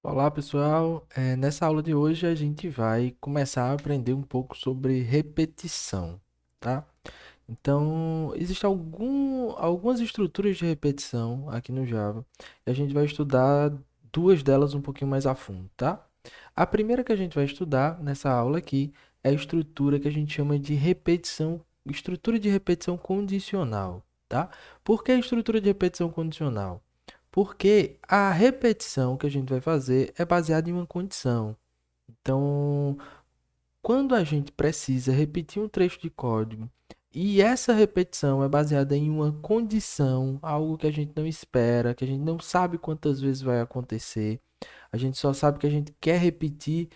Olá pessoal, nessa aula de hoje a gente vai começar a aprender um pouco sobre repetição, tá? Então, existem algumas estruturas de repetição aqui no Java e a gente vai estudar duas delas um pouquinho mais a fundo, tá? A primeira que a gente vai estudar nessa aula aqui é a estrutura que a gente chama de repetição, estrutura de repetição condicional, tá? Por que a estrutura de repetição condicional? Porque a repetição que a gente vai fazer é baseada em uma condição. Então, quando a gente precisa repetir um trecho de código e essa repetição é baseada em uma condição, algo que a gente não espera, que a gente não sabe quantas vezes vai acontecer, a gente só sabe que a gente quer repetir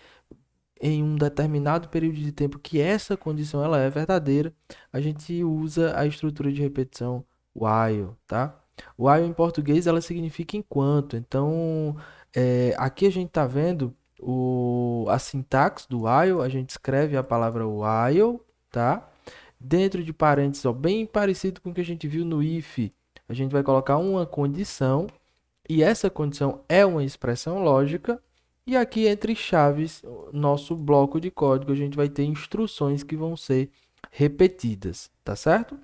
em um determinado período de tempo que essa condição ela é verdadeira, a gente usa a estrutura de repetição while, tá? While em português ela significa enquanto. Então, aqui a gente está vendo a sintaxe do while, a gente escreve a palavra while, tá? Dentro de parênteses, ó, bem parecido com o que a gente viu no if, a gente vai colocar uma condição e essa condição é uma expressão lógica. E aqui entre chaves, nosso bloco de código, a gente vai ter instruções que vão ser repetidas, tá certo?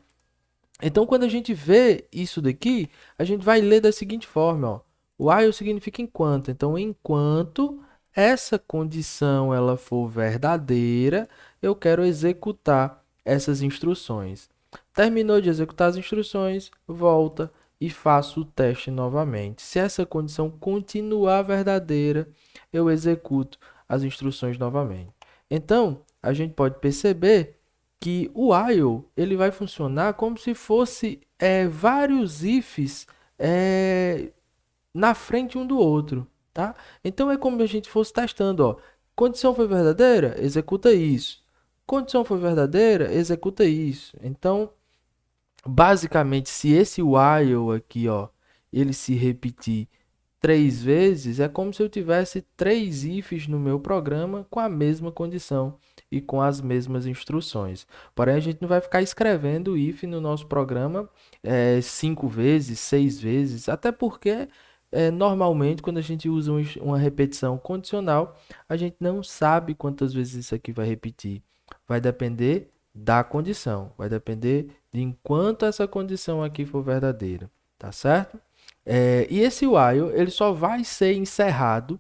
Então, quando a gente vê isso daqui, a gente vai ler da seguinte forma, ó. While significa enquanto. Então, enquanto essa condição ela for verdadeira, eu quero executar essas instruções. Terminou de executar as instruções, volta e faço o teste novamente. Se essa condição continuar verdadeira, eu executo as instruções novamente. Então, a gente pode perceber que o while ele vai funcionar como se fosse vários ifs é, na frente um do outro, tá? Então é como se a gente fosse testando, ó. Condição foi verdadeira? Executa isso. Condição foi verdadeira? Executa isso. Então, basicamente, se esse while aqui, ó, ele se repetir três vezes, é como se eu tivesse três ifs no meu programa com a mesma condição e com as mesmas instruções. Porém, a gente não vai ficar escrevendo if no nosso programa cinco vezes, seis vezes, até porque normalmente quando a gente usa uma repetição condicional, a gente não sabe quantas vezes isso aqui vai repetir. Vai depender da condição, vai depender de enquanto essa condição aqui for verdadeira, tá certo? E esse while ele só vai ser encerrado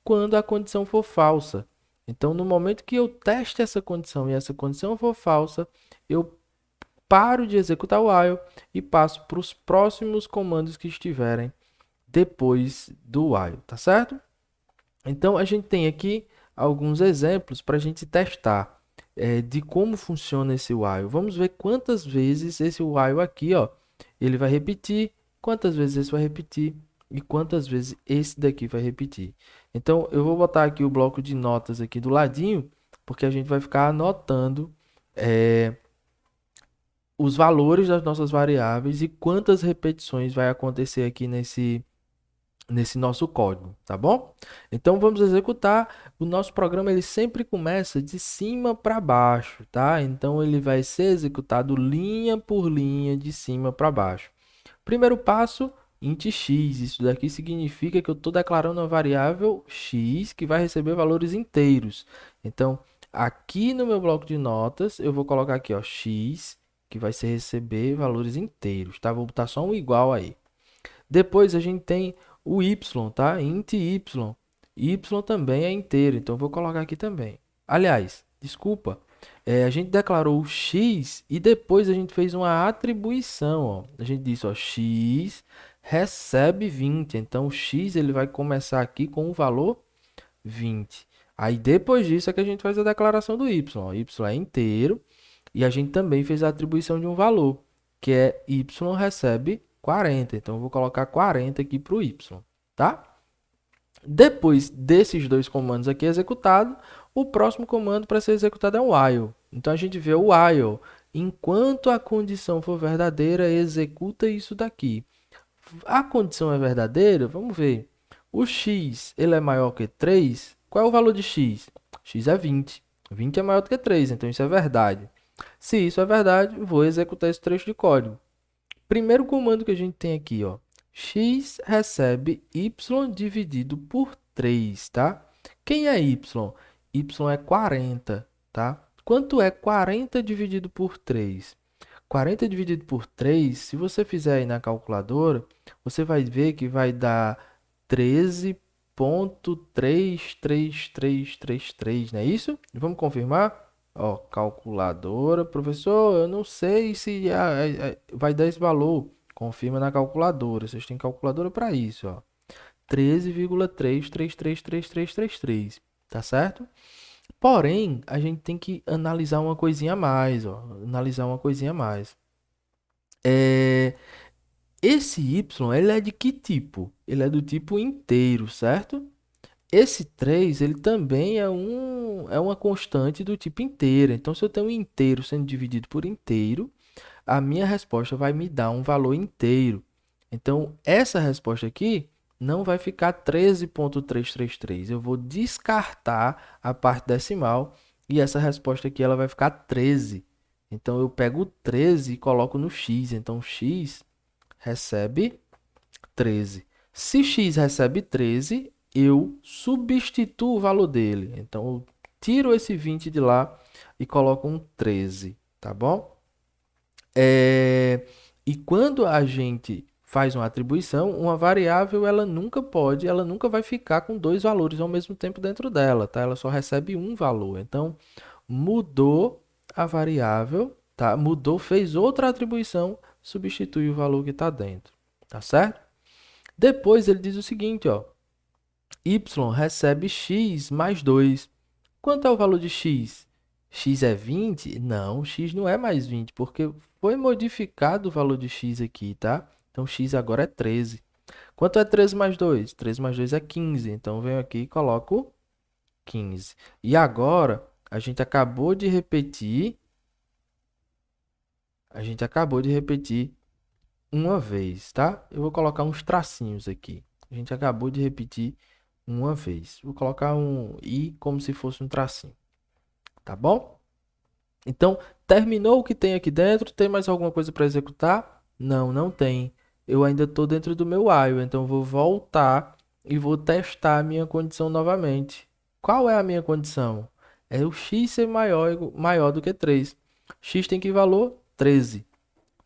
quando a condição for falsa. Então, no momento que eu teste essa condição e essa condição for falsa, eu paro de executar o while e passo para os próximos comandos que estiverem depois do while, tá certo? Então, a gente tem aqui alguns exemplos para a gente testar de como funciona esse while. Vamos ver quantas vezes esse while aqui, ó, ele vai repetir, quantas vezes esse vai repetir e quantas vezes esse daqui vai repetir. Então, eu vou botar aqui o bloco de notas aqui do ladinho, porque a gente vai ficar anotando os valores das nossas variáveis e quantas repetições vai acontecer aqui nesse nosso código, tá bom? Então vamos executar. O nosso programa ele sempre começa de cima para baixo, tá? Então ele vai ser executado linha por linha, de cima para baixo. Primeiro passo, int x. Isso daqui significa que eu estou declarando uma variável x que vai receber valores inteiros. Então, aqui no meu bloco de notas, eu vou colocar aqui, ó, x, que vai ser receber valores inteiros, tá? Vou botar só um igual aí. Depois a gente tem o y, tá? Int y. Y também é inteiro, então eu vou colocar aqui também. Aliás, desculpa, a gente declarou o x e depois a gente fez uma atribuição, ó. A gente disse, ó, x recebe 20. Então o x ele vai começar aqui com o valor 20. Aí depois disso é que a gente faz a declaração do y, ó. Y é inteiro e a gente também fez a atribuição de um valor, que é y recebe 40. Então, eu vou colocar 40 aqui para o y, tá? Depois desses dois comandos aqui executados, o próximo comando para ser executado é o while. Então, a gente vê o while. Enquanto a condição for verdadeira, executa isso daqui. A condição é verdadeira? Vamos ver. O x ele é maior que 3. Qual é o valor de x? X é 20. 20 é maior do que 3, então isso é verdade. Se isso é verdade, vou executar esse trecho de código. Primeiro comando que a gente tem aqui, ó. X recebe y dividido por 3, tá? Quem é y? Y é 40, tá? Quanto é 40 dividido por 3? 40 dividido por 3, se você fizer aí na calculadora, você vai ver que vai dar 13,33333, não é isso? Vamos confirmar? Ó, calculadora. Professor, eu não sei se vai dar esse valor. Confirma na calculadora. Vocês têm calculadora para isso, ó. 13,3333333, tá certo? Porém, a gente tem que analisar uma coisinha a mais, ó. Analisar uma coisinha a mais. É, esse y, ele é de que tipo? Ele é do tipo inteiro, certo? Esse 3 ele também é uma constante do tipo inteiro. Então, se eu tenho um inteiro sendo dividido por inteiro, a minha resposta vai me dar um valor inteiro. Então, essa resposta aqui não vai ficar 13,333. Eu vou descartar a parte decimal e essa resposta aqui ela vai ficar 13. Então, eu pego o 13 e coloco no x. Então, x recebe 13. Se x recebe 13, eu substituo o valor dele. Então, eu tiro esse 20 de lá e coloco um 13, tá bom? E quando a gente faz uma atribuição, uma variável ela nunca vai ficar com dois valores ao mesmo tempo dentro dela, tá? Ela só recebe um valor. Então, mudou a variável, tá? Mudou, fez outra atribuição, substitui o valor que está dentro, tá certo? Depois ele diz o seguinte, ó, y recebe x mais 2. Quanto é o valor de x? X é 20? Não, x não é mais 20, porque foi modificado o valor de x aqui, tá? Então, x agora é 13. Quanto é 13 mais 2? 13 mais 2 é 15. Então, eu venho aqui e coloco 15. E agora, a gente acabou de repetir uma vez, tá? Eu vou colocar uns tracinhos aqui. A gente acabou de repetir uma vez. Vou colocar um i como se fosse um tracinho, tá bom? Então, terminou o que tem aqui dentro? Tem mais alguma coisa para executar? Não, não tem. Eu ainda estou dentro do meu while, então vou voltar e vou testar a minha condição novamente. Qual é a minha condição? É o x ser maior do que 3. X tem que valor? 13.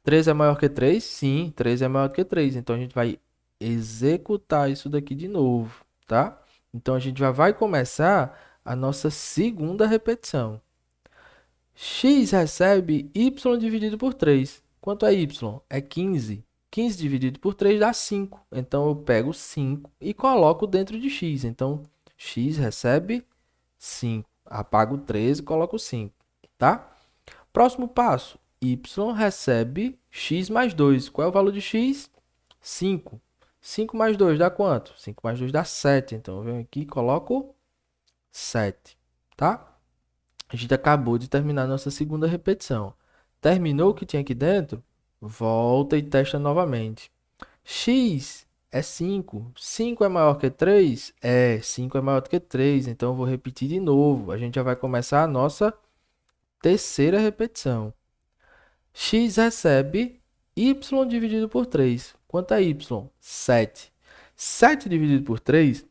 13 é maior que 3? Sim, 13 é maior do que 3. Então a gente vai executar isso daqui de novo, tá? Então a gente já vai começar a nossa segunda repetição. X recebe y dividido por 3. Quanto é y? É 15. 15 dividido por 3 dá 5. Então eu pego 5 e coloco dentro de x. Então x recebe 5. Apago 13 e coloco 5, tá? Próximo passo. Y recebe x mais 2. Qual é o valor de x? 5. 5 mais 2 dá quanto? 5 mais 2 dá 7. Então eu venho aqui e coloco 7, tá? A gente acabou de terminar nossa segunda repetição. Terminou o que tinha aqui dentro? Volta e testa novamente. X é 5. 5 é maior que 3? É, 5 é maior do que 3. Então eu vou repetir de novo. A gente já vai começar a nossa terceira repetição. X recebe y dividido por 3. Quanto é y? 7. 7 dividido por 3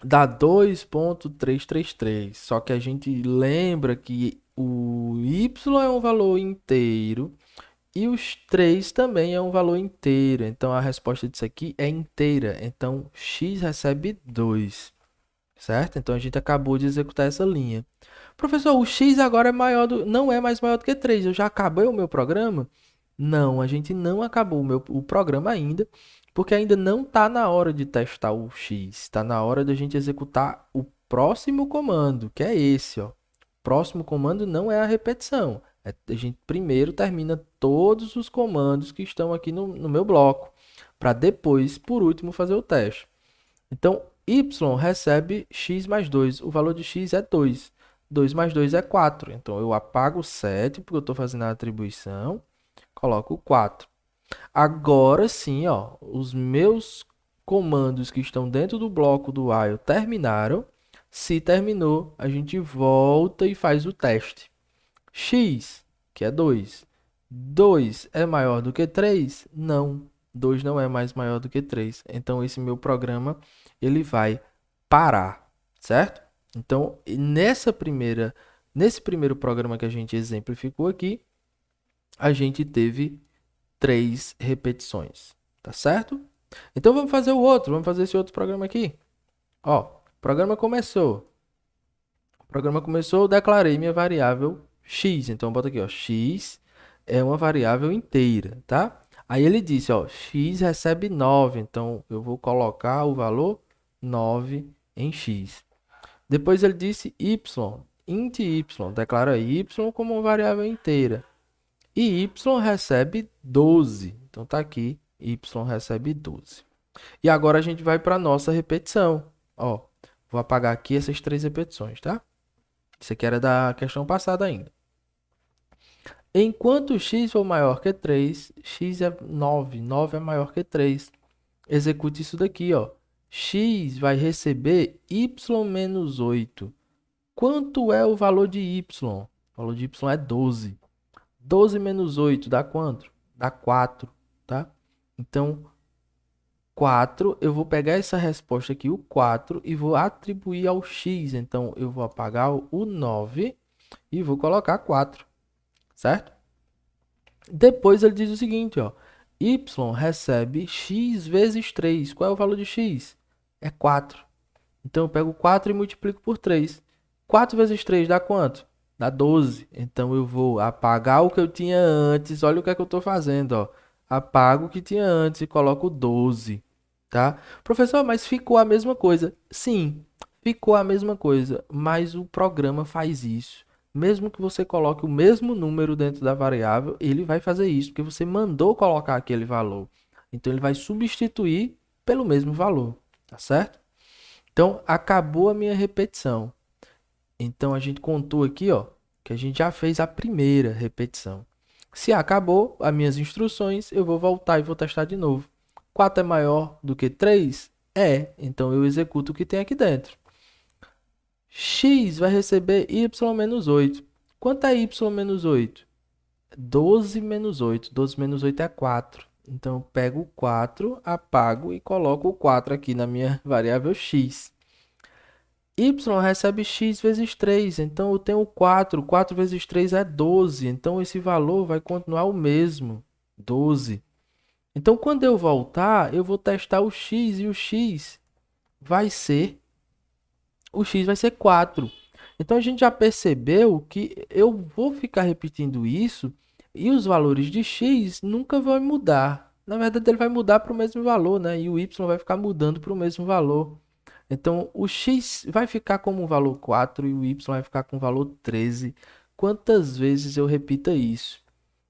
dá 2,333. Só que a gente lembra que o y é um valor inteiro e os 3 também é um valor inteiro. Então a resposta disso aqui é inteira. Então x recebe 2, certo? Então a gente acabou de executar essa linha. Professor, o x agora não é mais maior do que 3. Eu já acabei o meu programa? Não, a gente não acabou o programa ainda, porque ainda não está na hora de testar o x. Está na hora de a gente executar o próximo comando, que é esse, ó. Próximo comando não é a repetição. A gente primeiro termina todos os comandos que estão aqui no meu bloco, para depois, por último, fazer o teste. Então, y recebe x mais 2. O valor de x é 2. 2 mais 2 é 4. Então, eu apago 7, porque eu estou fazendo a atribuição. Coloco 4. Agora sim, ó, os meus comandos que estão dentro do bloco do while terminaram. Se terminou, a gente volta e faz o teste. X, que é 2. 2 é maior do que 3? Não. 2 não é mais maior do que 3. Então, esse meu programa, ele vai parar, certo? Então, nesse primeiro programa que a gente exemplificou aqui, a gente teve 3 repetições, tá certo? Então, vamos fazer o outro, vamos fazer esse outro programa aqui. Ó, o programa começou. O programa começou, eu declarei minha variável x. Então, bota aqui, ó, x é uma variável inteira, tá? Aí ele disse, ó, x recebe 9. Então, eu vou colocar o valor 9 em x. Depois ele disse y, int y, declara y como uma variável inteira. E y recebe 12. Então, tá aqui, y recebe 12. E agora a gente vai para a nossa repetição. Ó, vou apagar aqui essas 3 repetições, tá? Isso aqui era da questão passada ainda. Enquanto x for maior que 3, x é 9, 9 é maior que 3. Execute isso daqui, ó. X vai receber y menos 8. Quanto é o valor de y? O valor de y é 12. 12 menos 8 dá quanto? Dá 4, tá? Então, 4, eu vou pegar essa resposta aqui, o 4, e vou atribuir ao x. Então, eu vou apagar o 9 e vou colocar 4, certo? Depois ele diz o seguinte, ó. Y recebe x vezes 3. Qual é o valor de x? É 4. Então, eu pego 4 e multiplico por 3. 4 vezes 3 dá quanto? Dá 12. Então, eu vou apagar o que eu tinha antes. Olha o que é que eu estou fazendo, ó. Apago o que tinha antes e coloco 12, tá? Professor, mas ficou a mesma coisa. Sim, ficou a mesma coisa, mas o programa faz isso. Mesmo que você coloque o mesmo número dentro da variável, ele vai fazer isso, porque você mandou colocar aquele valor. Então, ele vai substituir pelo mesmo valor, tá certo? Então, acabou a minha repetição. Então, a gente contou aqui, ó, que a gente já fez a primeira repetição. Se acabou as minhas instruções, eu vou voltar e vou testar de novo. 4 é maior do que 3? É, então eu executo o que tem aqui dentro. X vai receber y menos 8. Quanto é y menos 8? 12 menos 8. 12 menos 8 é 4. Então, eu pego o 4, apago e coloco o 4 aqui na minha variável x. Y recebe x vezes 3, então eu tenho 4. 4 vezes 3 é 12, então esse valor vai continuar o mesmo, 12. Então, quando eu voltar, eu vou testar o x e o x vai ser 4. Então, a gente já percebeu que eu vou ficar repetindo isso e os valores de x nunca vão mudar. Na verdade, ele vai mudar para o mesmo valor, né? E o y vai ficar mudando para o mesmo valor. Então, o x vai ficar como um valor 4 e o y vai ficar com o valor 13. Quantas vezes eu repita isso?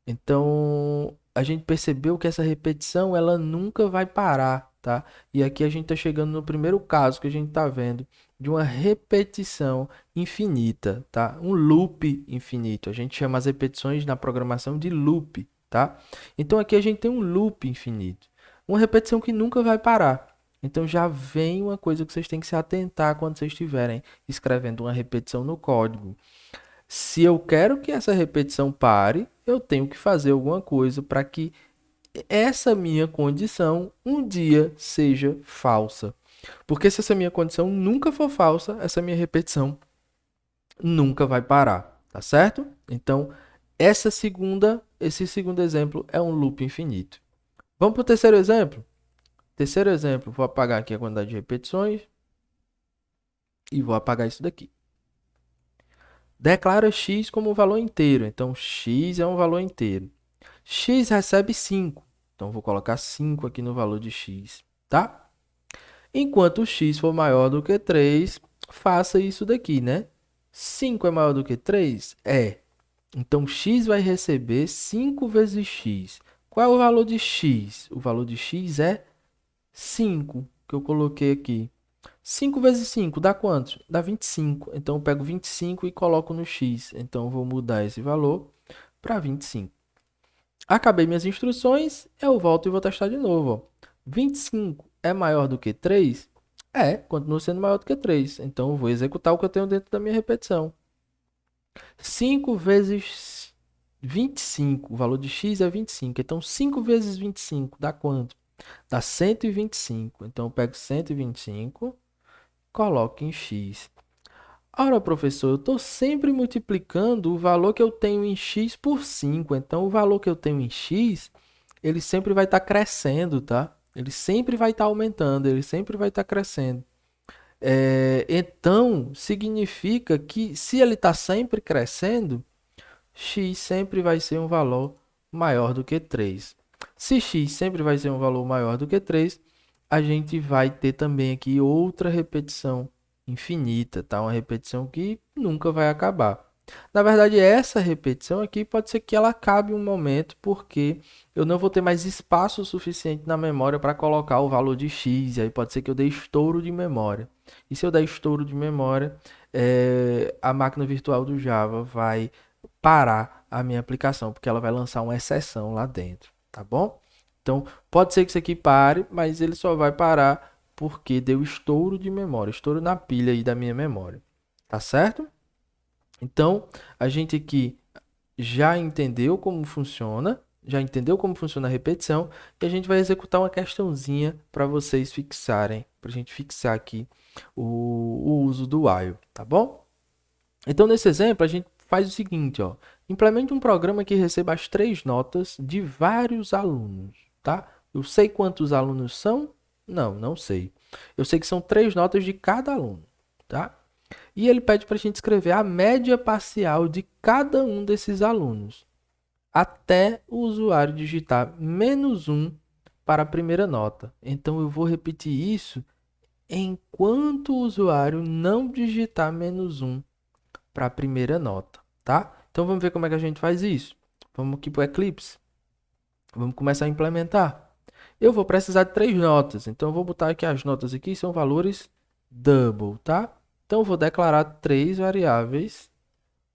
Então, a gente percebeu que essa repetição, ela nunca vai parar, tá? E aqui a gente está chegando no primeiro caso que a gente está vendo de uma repetição infinita, tá? Um loop infinito. A gente chama as repetições na programação de loop, tá? Então, aqui a gente tem um loop infinito. Uma repetição que nunca vai parar. Então já vem uma coisa que vocês têm que se atentar quando vocês estiverem escrevendo uma repetição no código. Se eu quero que essa repetição pare, eu tenho que fazer alguma coisa para que essa minha condição um dia seja falsa. Porque se essa minha condição nunca for falsa, essa minha repetição nunca vai parar, tá certo? Então, esse segundo exemplo é um loop infinito. Vamos para o terceiro exemplo? Terceiro exemplo, vou apagar aqui a quantidade de repetições e vou apagar isso daqui. Declara x como um valor inteiro, então x é um valor inteiro. X recebe 5, então vou colocar 5 aqui no valor de x, tá? Enquanto x for maior do que 3, faça isso daqui, né? 5 é maior do que 3? É. Então, x vai receber 5 vezes x. Qual é o valor de x? O valor de x é 5, que eu coloquei aqui. 5 vezes 5 dá quanto? Dá 25. Então, eu pego 25 e coloco no x. Então, eu vou mudar esse valor para 25. Acabei minhas instruções, eu volto e vou testar de novo. Ó. 25 é maior do que 3? É, continua sendo maior do que 3. Então, eu vou executar o que eu tenho dentro da minha repetição. 5 vezes 25, o valor de x é 25. Então, 5 vezes 25 dá quanto? Dá 125. Então, eu pego 125, coloco em x. Ora, professor, eu estou sempre multiplicando o valor que eu tenho em x por 5. Então, o valor que eu tenho em x, ele sempre vai estar crescendo, tá? Ele sempre vai estar aumentando, ele sempre vai estar crescendo. Então, significa que se ele está sempre crescendo, x sempre vai ser um valor maior do que 3. Se x sempre vai ser um valor maior do que 3, a gente vai ter também aqui outra repetição infinita, tá? Uma repetição que nunca vai acabar. Na verdade, essa repetição aqui pode ser que ela acabe um momento, porque eu não vou ter mais espaço suficiente na memória para colocar o valor de x, e aí pode ser que eu dê estouro de memória. E se eu der estouro de memória, a máquina virtual do Java vai parar a minha aplicação, porque ela vai lançar uma exceção lá dentro, tá bom? Então, pode ser que isso aqui pare, mas ele só vai parar porque deu estouro de memória, estouro na pilha aí da minha memória, tá certo? Então, a gente aqui já entendeu como funciona, já entendeu como funciona a repetição, e a gente vai executar uma questãozinha para vocês fixarem, para a gente fixar aqui o uso do while, tá bom? Então, nesse exemplo, a gente faz o seguinte, ó. Implemente um programa que receba as 3 notas de vários alunos, tá? Eu sei quantos alunos são? Não, não sei. Eu sei que são 3 notas de cada aluno, tá? E ele pede para a gente escrever a média parcial de cada um desses alunos, até o usuário digitar -1 para a primeira nota. Então, eu vou repetir isso enquanto o usuário não digitar -1 para a primeira nota, tá? Então vamos ver como é que a gente faz isso. Vamos aqui para o Eclipse. Vamos começar a implementar. Eu vou precisar de 3 notas, então eu vou botar aqui as notas aqui, são valores double, tá? Então eu vou declarar 3 variáveis,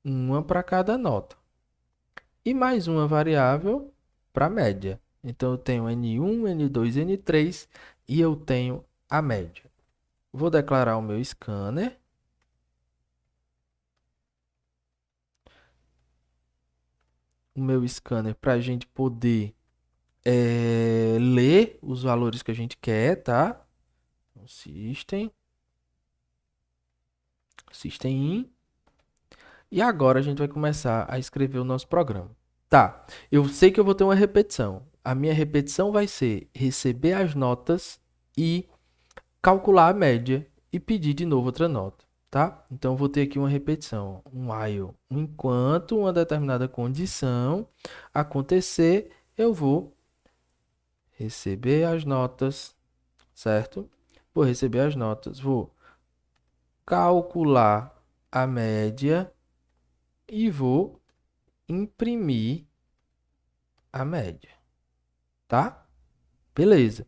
uma para cada nota. E mais uma variável para a média. Então eu tenho N1, N2, N3 e eu tenho a média. Vou declarar o meu scanner. O meu scanner para a gente poder ler os valores que a gente quer, tá? Então, system in. E agora a gente vai começar a escrever o nosso programa. Tá, eu sei que eu vou ter uma repetição. A minha repetição vai ser receber as notas e calcular a média e pedir de novo outra nota, tá? Então, eu vou ter aqui uma repetição, um while. Enquanto uma determinada condição acontecer, eu vou receber as notas, certo? Vou receber as notas, vou calcular a média e vou imprimir a média, tá? Beleza.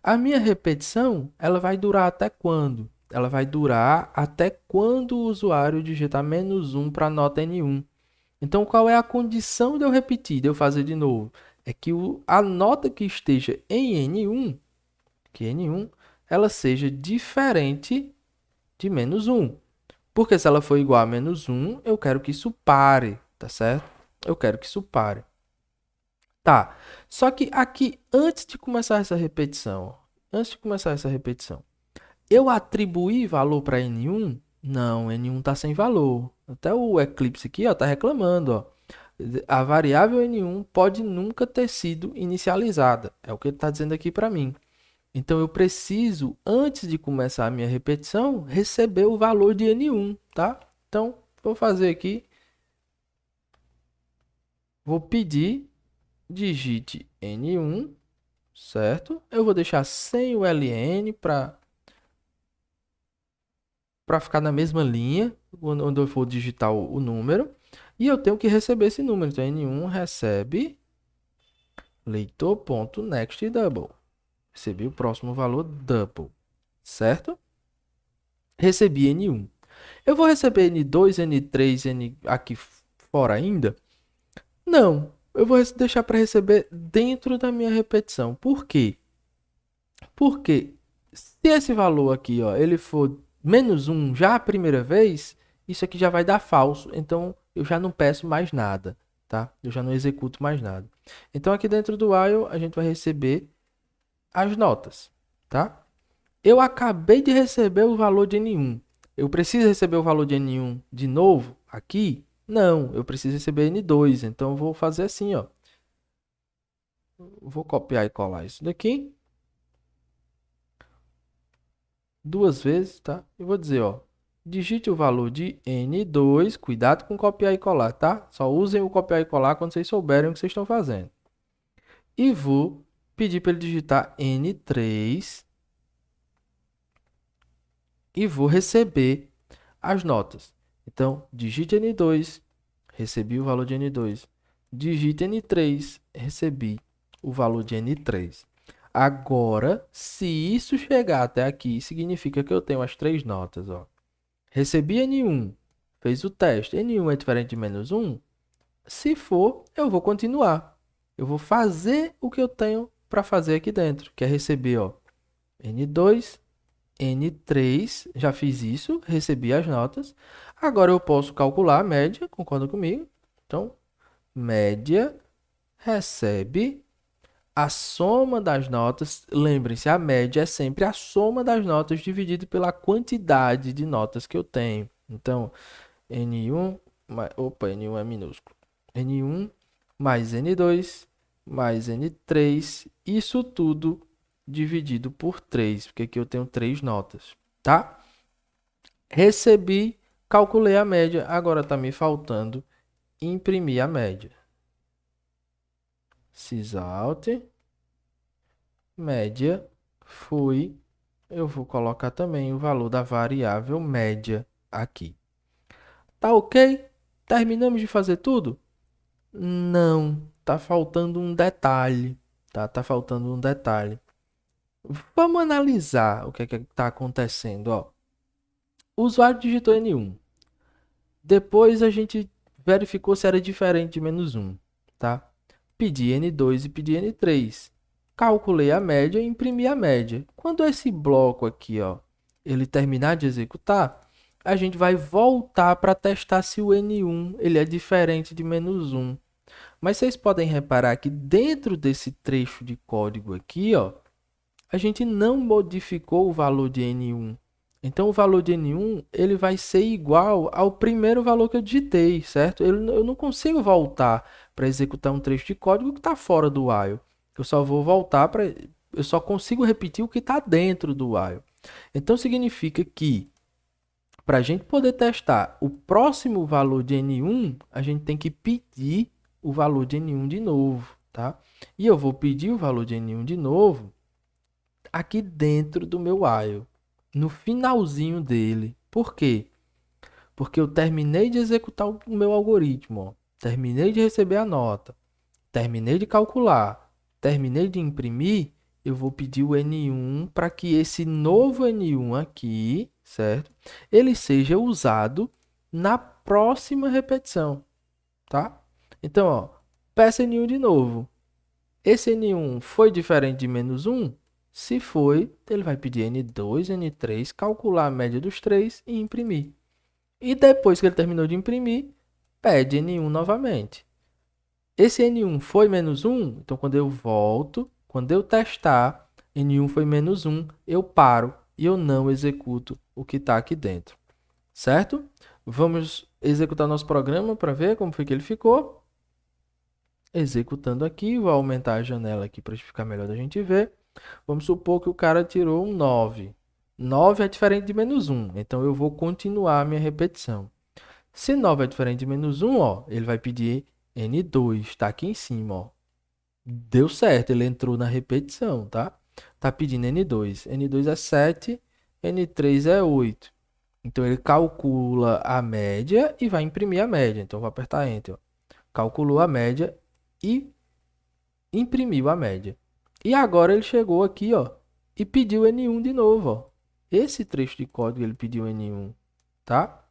A minha repetição, ela vai durar até quando? Ela vai durar até quando o usuário digitar -1 para a nota N1. Então, qual é a condição de eu repetir, de eu fazer de novo? É que a nota que esteja em N1, ela seja diferente de -1. Porque se ela for igual a -1, eu quero que isso pare, tá certo? Eu quero que isso pare. Tá, só que aqui, antes de começar essa repetição, eu atribuí valor para N1? Não, N1 está sem valor. Até o Eclipse aqui está reclamando. Ó. A variável N1 pode nunca ter sido inicializada. É o que ele está dizendo aqui para mim. Então, eu preciso, antes de começar a minha repetição, receber o valor de N1, tá? Então, vou fazer aqui. Vou pedir, digite N1, certo? Eu vou deixar sem o LN para ficar na mesma linha, onde eu for digitar o número. E eu tenho que receber esse número. Então, N1 recebe leitor.nextDouble. Recebi o próximo valor double, certo? Recebi N1. Eu vou receber N2, N3, N aqui fora ainda? Não. Eu vou deixar para receber dentro da minha repetição. Por quê? Porque se esse valor aqui, ó, ele for -1 já a primeira vez, isso aqui já vai dar falso. Então, eu já não peço mais nada, tá? Eu já não executo mais nada. Então aqui dentro do while a gente vai receber as notas, tá? Eu acabei de receber o valor de N1. Eu preciso receber o valor de N1 de novo aqui? Não, eu preciso receber N2. Então eu vou fazer assim, ó. Vou copiar e colar isso daqui duas vezes, tá? E vou dizer, ó, digite o valor de N2, cuidado com copiar e colar, tá? Só usem o copiar e colar quando vocês souberem o que vocês estão fazendo. E vou pedir para ele digitar N3 e vou receber as notas. Então, digite N2, recebi o valor de N2. Digite N3, recebi o valor de N3. Agora, se isso chegar até aqui, significa que eu tenho as três notas, ó. Recebi N1, fez o teste. N1 é diferente de menos 1? Se for, eu vou continuar. Eu vou fazer o que eu tenho para fazer aqui dentro, que é receber, ó, N2, N3, já fiz isso, recebi as notas. Agora eu posso calcular a média, concorda comigo? Então, média recebe a soma das notas. Lembrem-se, a média é sempre a soma das notas dividido pela quantidade de notas que eu tenho. Então, N1, opa, N1 é minúsculo. N1 mais N2 mais N3, isso tudo dividido por 3, porque aqui eu tenho 3 notas, tá? Recebi, calculei a média, agora está me faltando imprimir a média. Sysalt, média, fui. Eu vou colocar também o valor da variável média aqui. Tá ok? Terminamos de fazer tudo? Não, tá faltando um detalhe, tá? Tá faltando um detalhe. Vamos analisar o que é que tá acontecendo, ó. O usuário digitou N1. Depois a gente verificou se era diferente de menos 1, tá? Pedi N2 e pedi N3. Calculei a média e imprimi a média. Quando esse bloco aqui, ó, ele terminar de executar, a gente vai voltar para testar se o N1 ele é diferente de menos 1. Mas vocês podem reparar que dentro desse trecho de código aqui, ó, a gente não modificou o valor de N1. Então, o valor de N1 ele vai ser igual ao primeiro valor que eu digitei, certo? Eu não consigo voltar para executar um trecho de código que está fora do while. Eu só vou voltar para... Eu só consigo repetir o que está dentro do while. Então, significa que para a gente poder testar o próximo valor de N1, a gente tem que pedir o valor de N1 de novo, tá? E eu vou pedir o valor de N1 de novo aqui dentro do meu while, no finalzinho dele. Por quê? Porque eu terminei de executar o meu algoritmo, ó. Terminei de receber a nota, terminei de calcular, terminei de imprimir, eu vou pedir o N1 para que esse novo N1 aqui, certo? Ele seja usado na próxima repetição, tá? Então, ó, peça N1 de novo. Esse N1 foi diferente de menos 1? Se foi, ele vai pedir N2, N3, calcular a média dos três e imprimir. E depois que ele terminou de imprimir, pede N1 novamente. Esse N1 foi menos 1, então quando eu volto, quando eu testar, N1 foi menos 1, eu paro e eu não executo o que está aqui dentro. Certo? Vamos executar nosso programa para ver como foi que ele ficou. Executando aqui, vou aumentar a janela aqui para ficar melhor da gente ver. Vamos supor que o cara tirou um 9. 9 é diferente de menos 1, então eu vou continuar a minha repetição. Se 9 é diferente de menos 1, ó, ele vai pedir N2, está aqui em cima, ó. Deu certo, ele entrou na repetição, tá? Tá pedindo N2. N2 é 7, N3 é 8. Então ele calcula a média e vai imprimir a média. Então eu vou apertar Enter, ó. Calculou a média e imprimiu a média. E agora ele chegou aqui, ó, e pediu N1 de novo, ó. Esse trecho de código ele pediu N1, tá?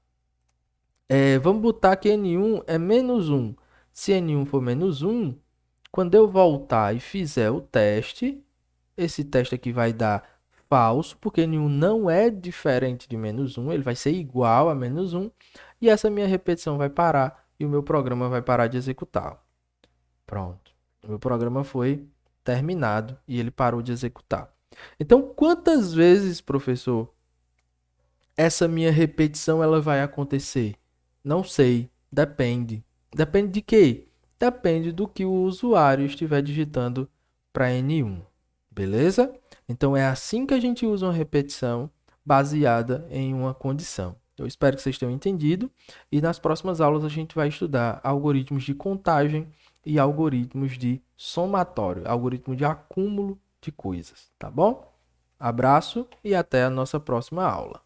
Vamos botar que N1 é menos 1. Se N1 for menos 1, quando eu voltar e fizer o teste, esse teste aqui vai dar falso, porque N1 não é diferente de menos 1, ele vai ser igual a menos 1, e essa minha repetição vai parar e o meu programa vai parar de executar. Pronto. O meu programa foi terminado e ele parou de executar. Então, quantas vezes, professor, essa minha repetição ela vai acontecer? Não sei, depende. Depende de quê? Depende do que o usuário estiver digitando para N1. Beleza? Então é assim que a gente usa uma repetição baseada em uma condição. Eu espero que vocês tenham entendido e nas próximas aulas a gente vai estudar algoritmos de contagem e algoritmos de somatório, algoritmo de acúmulo de coisas, tá bom? Abraço e até a nossa próxima aula.